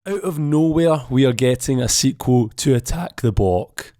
Out of nowhere, we are getting a sequel to Attack the Block.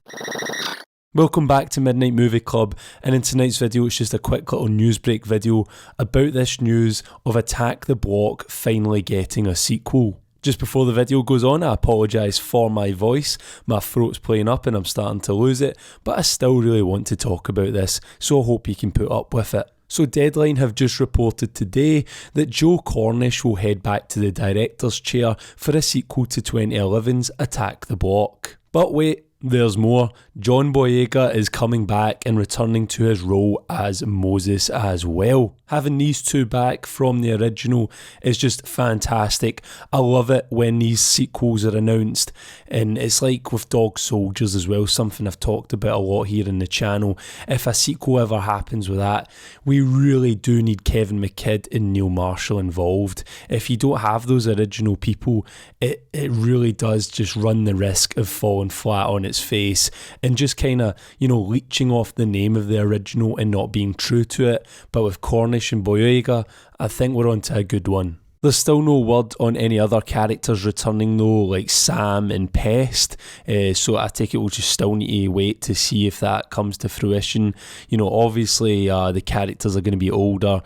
Welcome back to Midnight Movie Club, and in tonight's video it's just a quick little news break video about this news of Attack the Block finally getting a sequel. Just before the video goes on, I apologise for my voice. My throat's playing up and I'm starting to lose it, but I still really want to talk about this, so I hope you can put up with it. So Deadline have just reported today that Joe Cornish will head back to the director's chair for a sequel to 2011's Attack the Block. But wait, there's more. John Boyega is coming back and returning to his role as Moses as well. Having these two back from the original is just fantastic. I love it when these sequels are announced, and it's like with Dog Soldiers as well, something I've talked about a lot here in the channel. If a sequel ever happens with that, we really do need Kevin McKidd and Neil Marshall involved. If you don't have those original people, it really does just run the risk of falling flat on its face and just kind of, leeching off the name of the original and not being true to it. But with Cornish and Boyega, I think we're onto a good one. There's still no word on any other characters returning though, like Sam and Pest, so I take it we'll just still need to wait to see if that comes to fruition. Obviously the characters are going to be older,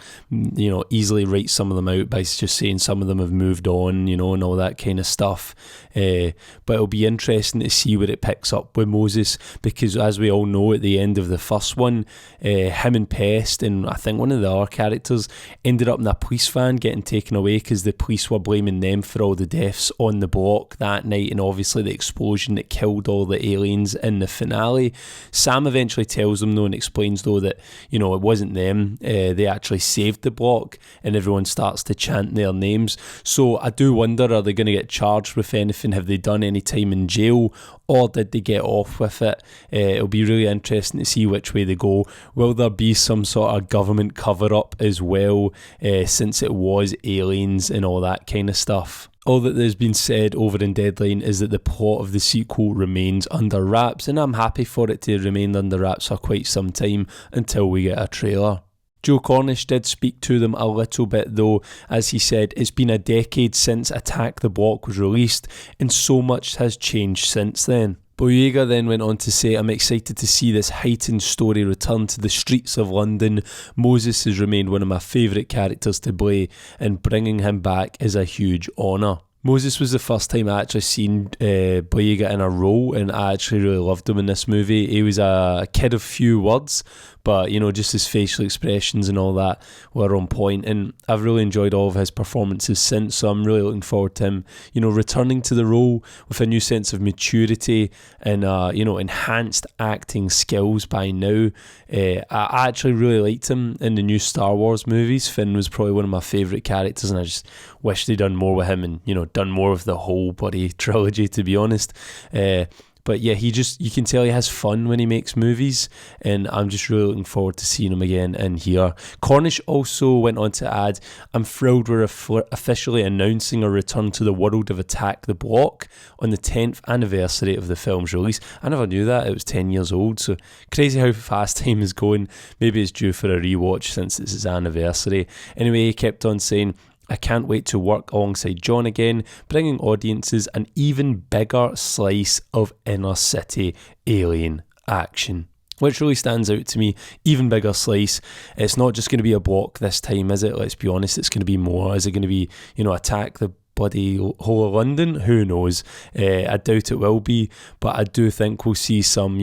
easily write some of them out by just saying some of them have moved on, and all that kind of stuff. But it'll be interesting to see where it picks up with Moses, because as we all know, at the end of the first one, him and Pest and I think one of the other characters ended up in a police van getting taken away because the police were blaming them for all the deaths on the block that night, and obviously the explosion that killed all the aliens in the finale. Sam eventually tells them though and explains though that it wasn't them, they actually saved the block, and everyone starts to chant their names. So I do wonder, are they going to get charged with anything? Have they done any time in jail, or did they get off with it? It'll be really interesting to see which way they go. Will there be some sort of government cover-up as well, since it was aliens and all that kind of stuff? All that there's been said over in Deadline is that the plot of the sequel remains under wraps, and I'm happy for it to remain under wraps for quite some time until we get a trailer. Joe Cornish did speak to them a little bit though, as he said it's been a decade since Attack the Block was released, and so much has changed since then. Boyega then went on to say, I'm excited to see this heightened story return to the streets of London. Moses has remained one of my favourite characters to play, and bringing him back is a huge honour. Moses was the first time I actually seen Boyega in a role, and I actually really loved him in this movie. He was a kid of few words, but just his facial expressions and all that were on point, and I've really enjoyed all of his performances since, so I'm really looking forward to him returning to the role with a new sense of maturity and enhanced acting skills by now. I actually really liked him in the new Star Wars movies. Finn was probably one of my favourite characters, and I just wish they'd done more with him and done more of the whole bloody trilogy, to be honest. But yeah, you can tell he has fun when he makes movies, and I'm just really looking forward to seeing him again in here. Cornish also went on to add, I'm thrilled we're officially announcing a return to the world of Attack the Block on the 10th anniversary of the film's release. I never knew that, it was 10 years old, so crazy how fast time is going. Maybe it's due for a rewatch since it's his anniversary. Anyway, he kept on saying, I can't wait to work alongside John again, bringing audiences an even bigger slice of inner city alien action. Which really stands out to me, even bigger slice. It's not just going to be a block this time, is it? Let's be honest, it's going to be more. Is it going to be, Attack the bloody whole of London? Who knows? I doubt it will be, but I do think we'll see some,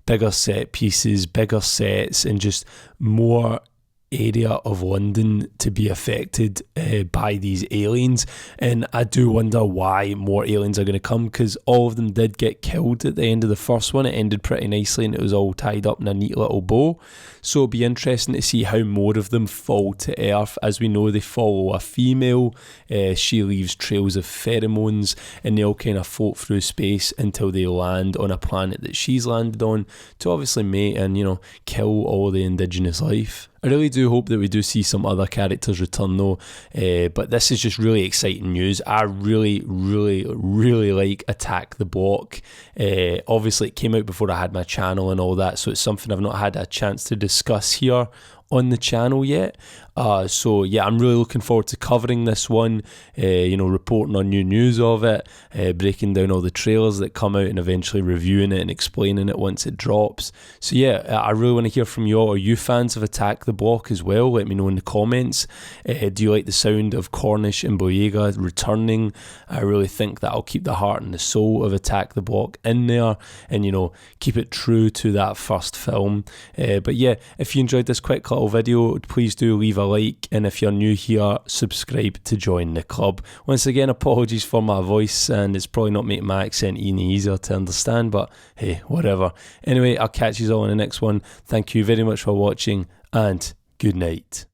bigger set pieces, bigger sets, and just more area of London to be affected by these aliens. And I do wonder why more aliens are going to come, because all of them did get killed at the end of the first one. It ended pretty nicely and it was all tied up in a neat little bow. So it'll be interesting to see how more of them fall to Earth. As we know, they follow a female, she leaves trails of pheromones, and they all kind of float through space until they land on a planet that she's landed on to obviously mate and kill all the indigenous life. I really do hope that we do see some other characters return though, but this is just really exciting news. I really like Attack the Block. Obviously it came out before I had my channel and all that, so it's something I've not had a chance to discuss here on the channel yet. So yeah, I'm really looking forward to covering this one, reporting on new news of it, breaking down all the trailers that come out and eventually reviewing it and explaining it once it drops. So yeah, I really want to hear from you all. Are you fans of Attack the Block as well? Let me know in the comments. Do you like the sound of Cornish and Boyega returning? I really think that'll keep the heart and the soul of Attack the Block in there and, keep it true to that first film. But yeah, if you enjoyed this quick little video, please do leave a like, and if you're new here, subscribe to join the club. Once again, apologies for my voice, and it's probably not making my accent any easier to understand, but hey, whatever. Anyway, I'll catch you all in the next one. Thank you very much for watching, and good night.